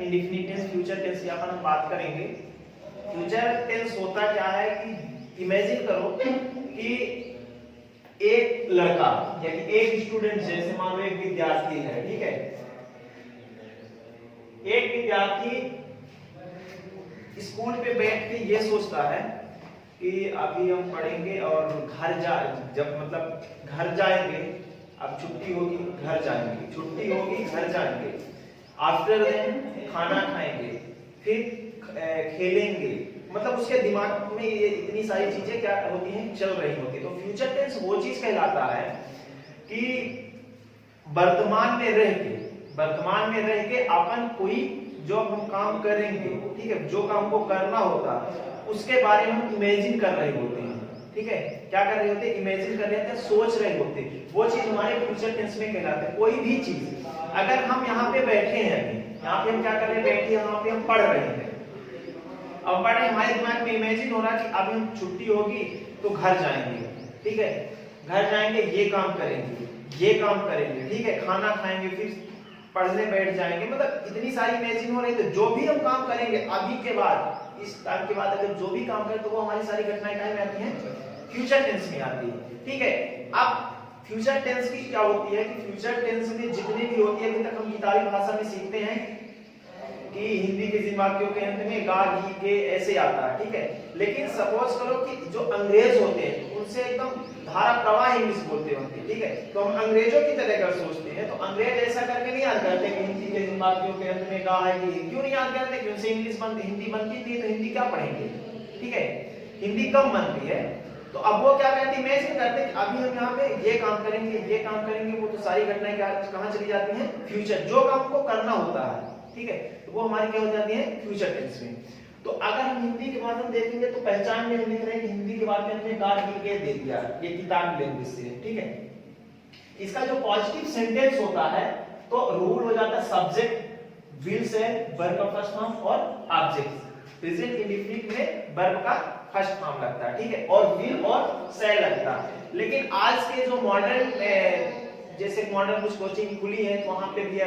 Indefinite tense, future tense की अपन हम बात करेंगे। फ्यूचर टेंस होता क्या है कि इमेजिन करो कि एक लड़का यानी एक स्टूडेंट, जैसे मान लो एक विद्यार्थी है, ठीक है, एक विद्यार्थी स्कूल पे बैठ के ये सोचता है कि अभी हम पढ़ेंगे और घर जा, जब मतलब घर जाएंगे, अब छुट्टी होगी घर जाएंगे, छुट्टी होगी घर जाएंगे, आफ्टर देन खाना खाएंगे, फिर खेलेंगे, मतलब उसके दिमाग में ये इतनी सारी चीजें क्या होती हैं, चल रही होती है। तो फ्यूचर टेंस वो चीज कहलाता है कि वर्तमान में रह के अपन कोई जो हम काम करेंगे, ठीक है, जो काम को करना होता उसके बारे में हम इमेजिन कर रहे होते हैं, ठीक है, क्या कर रहे होते हैं, इमेजिन कर रहे होते हैं, सोच रहे होते हैं, वो चीज हमारे फ्यूचर टेंस में कहलाता है। कोई भी चीज अगर हम यहाँ पे बैठे हैं, यहाँ पे हम क्या कर रहे हैं, बैठे यहाँ पे हम पढ़ रहे हैं, अब पढ़ रहे, हमारे दिमाग में इमेजिन हो रहा है कि अभी हम छुट्टी होगी तो घर जाएंगे, ठीक है, घर जाएंगे, ये काम करेंगे, ठीक है, खाना खाएंगे, फिर पढ़ने बैठ जाएंगे, मतलब इतनी सारी इमेजिन हो रही है। तो जो भी हम काम करेंगे अभी के बाद, इस टाइम के बाद अगर जो भी काम करें तो वो हमारी सारी घटनाएं टाइम में आती हैं, फ्यूचर टेंस में आती है, ठीक है। अब फ्यूचर टेंस की क्या होती है कि फ्यूचर टेंस में जितनी भी होती है, अभी तक हम किताबी भाषा में सीखते हैं कि हिंदी के जिन वाक्यों के अंत में गा घी के ऐसे आता है, ठीक है, लेकिन सपोज करो कि जो अंग्रेज होते हैं उनसे एकदम धारा प्रवाह इंग्लिश बोलते होते हैं, ठीक है, तो हम अंग्रेजों की तरह अगर सोचते हैं तो अंग्रेज ऐसा करके नहीं याद करते कि हिंदी के जिन वाक्यों के अंत में गा है, क्यों नहीं याद करते, कि उनसे हिंदी बनती थी तो हिंदी क्या पढ़ेंगे, ठीक है, हिंदी कम बनती है। तो अब वो क्या कहते हैं, इमेजिन करते हैं कि अभी हम यहाँ पे ये काम करेंगे, वो तो सारी घटनाएं कहाँ चली जाती हैं, फ्यूचर, जो काम को करना होता है, ठीक है, तो वो हमारी क्या हो जाती है, फ्यूचर टेंस में। तो अगर हम हिंदी के बाद हम देखेंगे तो पहचान में हम लिख रहे हैं कि हिंदी के बाद में गाड़ के दे दिया, ये किताब लैंग्वेज से, ठीक है। इसका जो पॉजिटिव सेंटेंस होता है तो रूल हो जाता है सब्जेक्ट विल से वर्ब का फर्स्ट फॉर्म और ऑब्जेक्ट, प्रेजेंट इंडेफिनिट में वर्ब का फर्स्ट फॉर्म लगता है, ठीक है, और विल और से लगता है। लेकिन आज के जो मॉडर्न, जैसे मॉडर्न कुछ कोचिंग खुली है तो वहां पे भी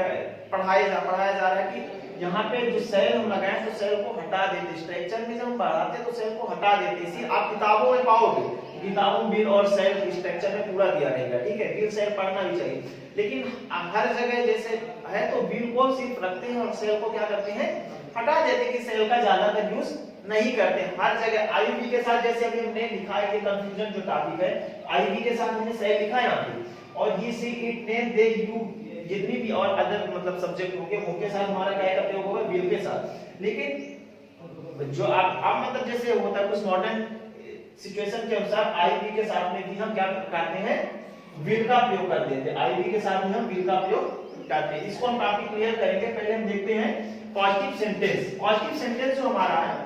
पढ़ाया जा रहा है कि यहाँ पे जो सेल हम लगाए तो सेल को हटा देते, स्ट्रक्चर में जब हम बढ़ाते तो सेल को हटा देते, इसी आप किताबों में पाओगे, किताबों में बिल और सेल स्ट्रक्चर में पूरा दिया रहेगा, ठीक है, बिल सेल पढ़ना भी चाहिए, लेकिन हर जगह जैसे है तो बिल को सिर्फ रखते हैं और सेल को क्या करते हैं, हटा देते हैं, कि सेल का ज्यादातर यूज नहीं करते हैं हर जगह। आईवी के साथ जैसे अभी हमने लिखा है, ये कंफ्यूजन जो टॉपिक है, आईवी के साथ हमने सेल लिखा है यहाँ पे, और he she it name they you जितनी भी और अदर मतलब सब्जेक्ट होंगे उनके साथ हमारा क्या करते होगा, विल के साथ। लेकिन जो आप मतलब जैसे होता है कुछ मॉडर्न सिचुएशन के अनुसार आईवी के साथ में भी हम क्या करते हैं, विल का प्रयोग कर देते हैं, आईवी के साथ में हम विल का प्रयोग करते हैं। इसको हम काफी क्लियर करेंगे। पहले हम देखते हैं पॉजिटिव सेंटेंस। पॉजिटिव सेंटेंस जो हमारा है,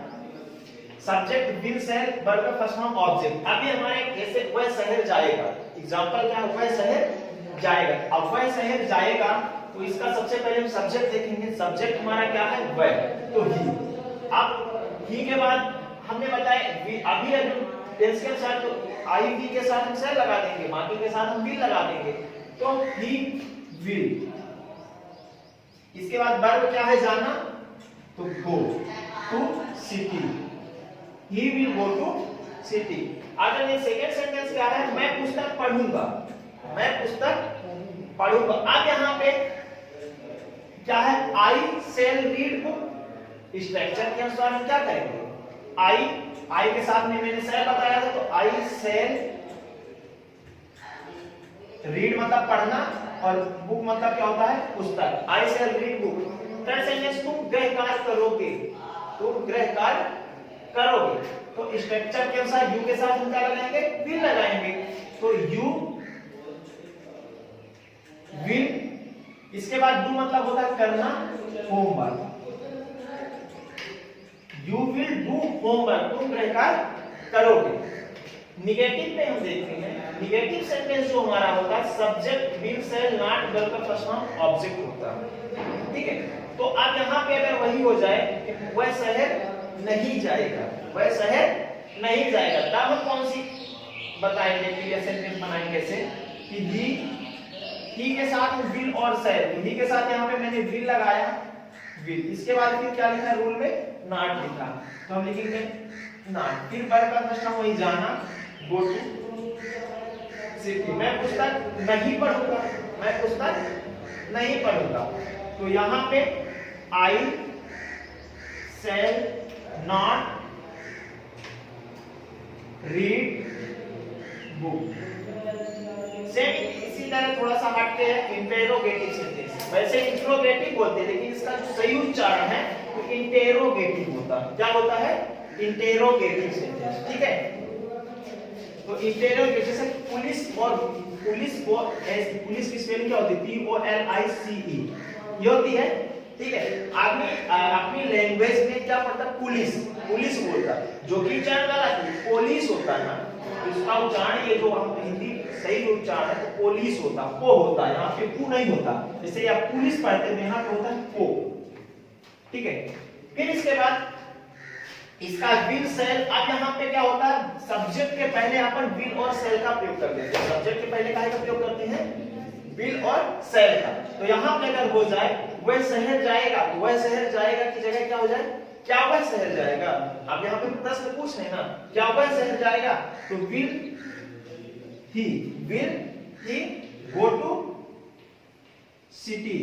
सब्जेक्ट विल से वर्ब का फर्स्ट फॉर्म ऑब्जेक्ट। अभी हमारे जैसे वह शहर जाएगा, एग्जांपल क्या है, वह शहर जाएगा। अब वह शहर जाएगा तो इसका सबसे पहले हम सब्जेक्ट देखेंगे, सब्जेक्ट हमारा क्या है, वह, तो ही। अब ही के बाद हमने बताया अभी टेंस के अनुसार तो आई वी के साथ हम से लगा देंगे, बाकी के साथ हम विल लगा देंगे, तो ही विल। इसके बाद वर्ब क्या है, जाना, तो go to city, he will go to city. अगर ये सेकंड सेंटेंस क्या है, मैं पुस्तक पढ़ूंगा, मैं पुस्तक पढ़ूंगा। अब यहाँ पे क्या है, I shall read book. Structure के अनुसार हम क्या करेंगे, आई के साथ में मैंने शेल बताया था, तो आई शेल रीड मतलब पढ़ना और बुक मतलब क्या होता है, पुस्तक। I shall read book. Third sentence, तुम गृह कार्य करोगे, तुम गृह कार्य करोगे। तो स्ट्रक्चर के अनुसार यू के साथ हम क्या लगाएंगे, विल लगाएंगे, तो यू विल। इसके बाद डू मतलब होता है करना, homework, you will do homework, तुम गृह कार्य करोगे। निगेटिव में हम देखते हैं, निगेटिव सेंटेंस जो हमारा होता है, subject will say not verb का फर्स्ट फॉर्म ऑब्जेक्ट होता है, ठीक है। तो अब यहाँ पे अगर वही हो जाए कि वह शहर नहीं जाएगा, वह शहर नहीं जाएगा, तब हम कौन सी बताएंगे कि ये सेंटेंस बनाएंगे कैसे, कि ही के साथ विल और शहर, ही के साथ यहाँ पे मैंने विल लगाया, विल। इसके बाद फिर क्या लिखा रूल में, नॉट लिखा, तो हम लिखेंगे नॉट। फिर वर्ब का फर्स्ट हम वही जाना, गो टू सिटी। मैं पुस्तक नहीं पढ़ूंगा, मैं पुस्तक नहीं पढ़ूंगा, तो यहाँ पे I shall not read book. Same इसी तरह थोड़ा सा हटते हैं इंटेरोगेटिव सेंटेंस। वैसे इंट्रोगेटिव बोलते हैं, लेकिन इसका जो सही उच्चारण है वो इंटेरोगेटिव होता है। क्या होता है, इंटेरोगेटिव सेंटेंस, ठीक है। तो इंटेरोगेटिव, जैसे पुलिस और पुलिस की स्पेलिंग क्या होती है, POLICE ये होती है, ठीक है। आदमी अपनी लैंग्वेज में क्या पढ़ता है, पुलिस बोलता है, जो कि उच्चारण गलत है, पुलिस होता है ना। इसका उच्चारण ये जो हम हिंदी सही उच्चारण है तो पुलिस होता, पो होता है, यहाँ पे पू नहीं होता। जैसे आप पुलिस पढ़ते हैं यहाँ पे होता है पो, ठीक है। फिर इसके बाद इसका विल सेल। अब यहाँ पे क्या होता है, सब्जेक्ट के पहले अपन विल और सेल का प्रयोग कर देते हैं। सब्जेक्ट के पहले काहे का प्रयोग करते हैं, विल और सेल का। तो यहाँ पे अगर हो जाए वह शहर जाएगा, तो वह शहर जाएगा की जगह क्या हो जाए, क्या वह शहर जाएगा। अब यहाँ पे प्रश्न पूछ रहे हैं ना, क्या वह शहर जाएगा, तो will he go to city.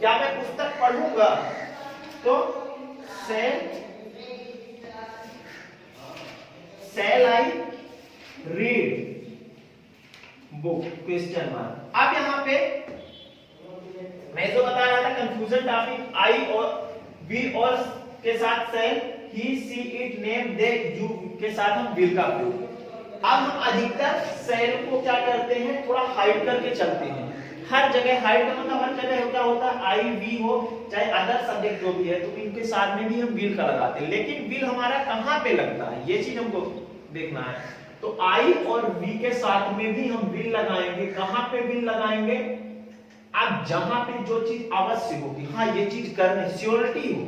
क्या मैं पुस्तक पढ़ूंगा, तो shall I read book, question mark. अब यहाँ पे मैं जो बता रहा था कंफ्यूजन टॉपिक, आई और वी और के साथ shall, he she it name they you के साथ हम will का प्रयोग। अब हम अधिकतर shall को क्या करते हैं, थोड़ा हाइड करके चलते हैं। हर जगह हाइड का मतलब हर जगह क्या होता है, आई वी हो चाहे अदर सब्जेक्ट जो भी है, तो इनके साथ में भी हम विल का लगाते हैं। लेकिन विल हमारा कहाँ पे लगता है, ये चीज हमको देखना है। तो आई और वी के साथ में भी हम विल लगाएंगे। कहाँ पे विल लगाएंगे, अब जहां पे जो चीज अवश्य होगी, हाँ ये चीज करने श्योरिटी हो,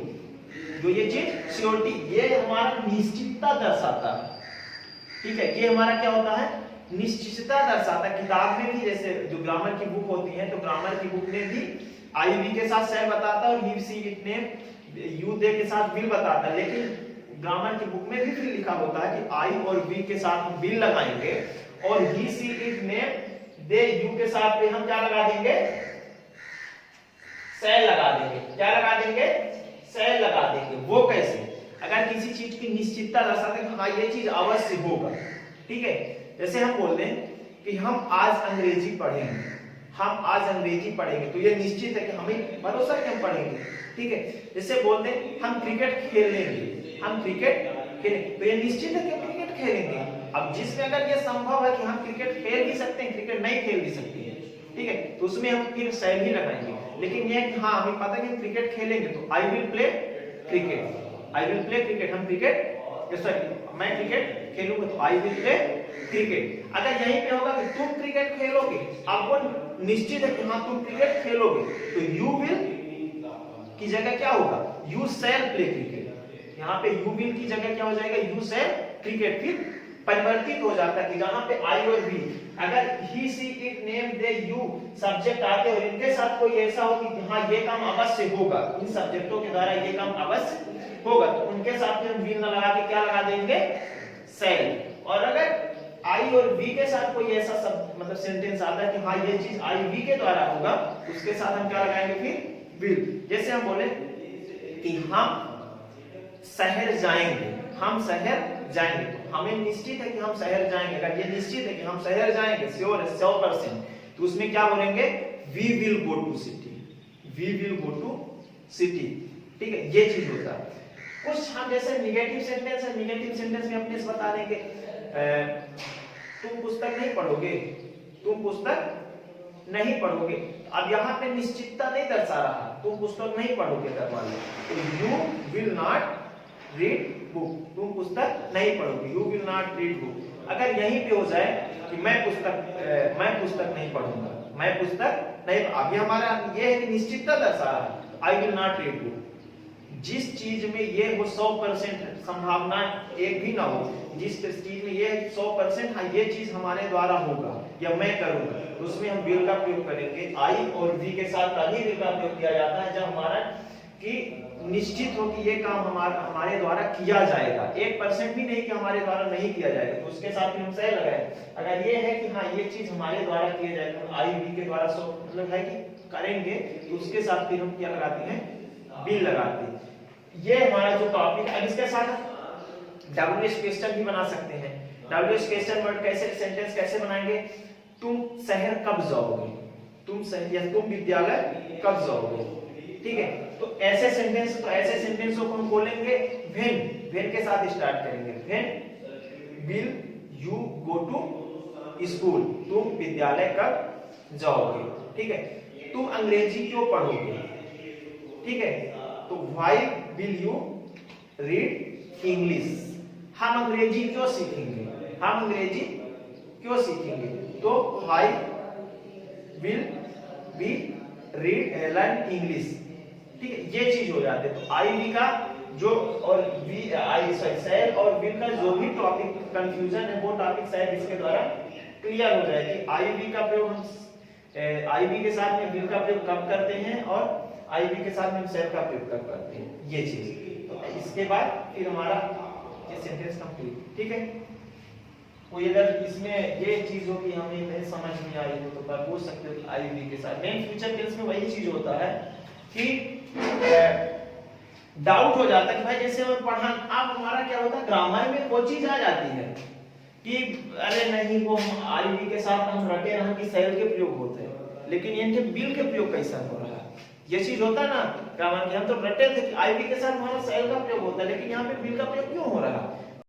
जो ये चीज श्योरिटी, ये हमारा निश्चितता दर्शाता है, ठीक है। ये हमारा क्या होता है, निश्चितता दर्शाता। किताब में भी जैसे जो ग्रामर की बुक होती है, तो ग्रामर की बुक में भी आई वी के साथ शैल बताता है और he she it name you they के साथ विल बताता है। लेकिन ग्रामर की बुक में भी फिर लिखा होता है कि आई और वी के साथ हम विल लगाएंगे और he she it name they you के साथ पे हम क्या लगा देंगे, शैल लगा देंगे। क्या लगा देंगे, शैल लगा देंगे। वो कैसे, अगर किसी चीज की निश्चितता दर्शाते हैं, हाँ ये चीज अवश्य होगा, ठीक है। जैसे हम बोल दें कि हम आज अंग्रेजी पढ़ेंगे, हम आज अंग्रेजी पढ़ेंगे, तो ये निश्चित है कि हमें भरोसा है कि हम पढ़ेंगे, ठीक है। जैसे बोल दें हम क्रिकेट खेलेंगे, हम क्रिकेट खेलेंगे, तो ये निश्चित है कि हम क्रिकेट खेलेंगे। अब जिसमें अगर ये संभव है कि हम क्रिकेट खेल भी सकते हैं, क्रिकेट नहीं खेल भी सकते हैं, ठीक है, तो उसमें हम फिर शैल ही लगाएंगे। लेकिन ये है कि हाँ हमें पता है कि हम क्रिकेट खेलेंगे, तो I will play cricket, I will play cricket. हम क्रिकेट, सॉरी मैं क्रिकेट खेलूंगा, तो आई विल प्ले क्रिकेट। अगर यहीं पे होगा कि तुम क्रिकेट खेलोगे, अब वो निश्चित है कि हाँ तुम क्रिकेट खेलोगे, तो यू विल की जगह क्या होगा, यू शैल प्ले क्रिकेट। यहाँ पे यू विल की जगह क्या हो जाएगा, यू शैल क्रिकेट। फिर परिवर्तित हो जाता है कि जहां पे आई और वी, अगर he she it name they you subject आते और इनके साथ कोई ऐसा हो कि हाँ ये काम अवश्य होगा, इन सब्जेक्टों के द्वारा ये काम अवश्य होगा, तो उनके साथ में हम विल न लगा के क्या लगा देंगे, शैल। और अगर आई और वी के साथ कोई ऐसा सब मतलब सेंटेंस आता है कि हाँ ये चीज आई वी के द्वारा होगा, उसके साथ हम क्या लगाएंगे, फिर विल। जैसे हम बोले कि हम शहर जाएंगे, हम शहर जाएंगे, तो हमें निश्चित है कि हम शहर जाएंगे। अगर ये निश्चित है कि हम शहर जाएंगे, श्योर है 100%, तो उसमें क्या बोलेंगे, we will go to city, we will go to city, ठीक है। ये चीज होता है। कुछ हम जैसे निगेटिव सेंटेंस है, निगेटिव सेंटेंस में अपने से बता देंगे तुम पुस्तक नहीं पढ़ोगे, तुम पुस्तक नहीं पढ़ोगे। अब यहाँ पे निश्चितता नहीं दर्शा रहा, तुम पुस्तक नहीं पढ़ोगे करवाने, तो you will not read book, तुम पुस्तक नहीं पढ़ोगे, you will not read book. अगर यहीं पे हो जाए कि मैं पुस्तक नहीं पढ़ूंगा, मैं पुस्तक नहीं, अभी हमारा ये है कि निश्चितता दर्शा रहा है, I will not read book. जिस चीज में ये हो 100% संभावना एक भी ना हो, जिस चीज में ये 100% हाँ ये चीज हमारे द्वारा होगा, या मैं करूंगा, तो उसमें हम विल का प्रयोग करेंगे। आई और वी के साथ तभी विल का प्रयोग किया जाता है जब हमारा कि निश्चित हो कि ये काम हमारे द्वारा किया जाएगा, 1% भी नहीं कि हमारे द्वारा नहीं किया जाएगा, तो उसके साथ भी हम सह लगाए। अगर ये है कि हाँ ये चीज हमारे द्वारा किया जाएगा, आई वी के द्वारा, सो मतलब है कि करेंगे, तो उसके साथ फिर हम क्या लगाते हैं, विल लगाते हैं। ये हमारा जो टॉपिक है। अब इसके साथ WH क्वेश्चन भी बना सकते हैं। WH क्वेश्चन वर्ड कैसे, सेंटेंस कैसे बनाएंगे, तुम शहर कब जाओगे, तुम शहर या तुम विद्यालय कब जाओगे, ठीक है। तो ऐसे सेंटेंस, तो ऐसे सेंटेंस को हम बोलेंगे व्हेन के साथ स्टार्ट करेंगे। When will you go to school, तुम विद्यालय कब जाओगे, ठीक है। तुम अंग्रेजी क्यों पढ़ोगे, ठीक है। तो why will you read English, हम अंग्रेजी क्यों सीखेंगे, हम अंग्रेजी क्यों सीखेंगे, तो why will we learn English, ठीक है। ये चीज हो जाते हैं। तो आई वी का जो और वी आई शायद और विल का जो भी टॉपिक कंफ्यूजन है, वो टॉपिक शायद इसके द्वारा क्लियर हो जाए कि आई वी का प्रयोग हम आई वी के साथ में विल का प्रयोग कब करते हैं और आई वी के साथ में हम शहर का प्रयोग कब करते हैं, ये चीज। तो इसके बाद फिर हमारा ये सेंटेंस कंप्लीट, ठीक है। कोई अगर इसमें ये चीज हो कि हमें नहीं समझ में आई हो तो पूछ सकते हो आई वी के साथ। मेन फ्यूचर टेंस में वही चीज होता है कि डाउट हो जाता है कि भाई जैसे हमें पढ़ा, अब हमारा क्या होता है, ग्रामर में वो चीज आ जाती है कि अरे नहीं वो आई वी के साथ हम रटे रहा कि सेल के प्रयोग होते हैं, लेकिन ये बिल के प्रयोग कैसा हो रहा है, ये चीज होता है ना ग्रामर के। हम तो रटे थे कि आई वी के साथ हमारा सेल का प्रयोग होता है, लेकिन यहाँ पे बिल का प्रयोग क्यों हो रहा है,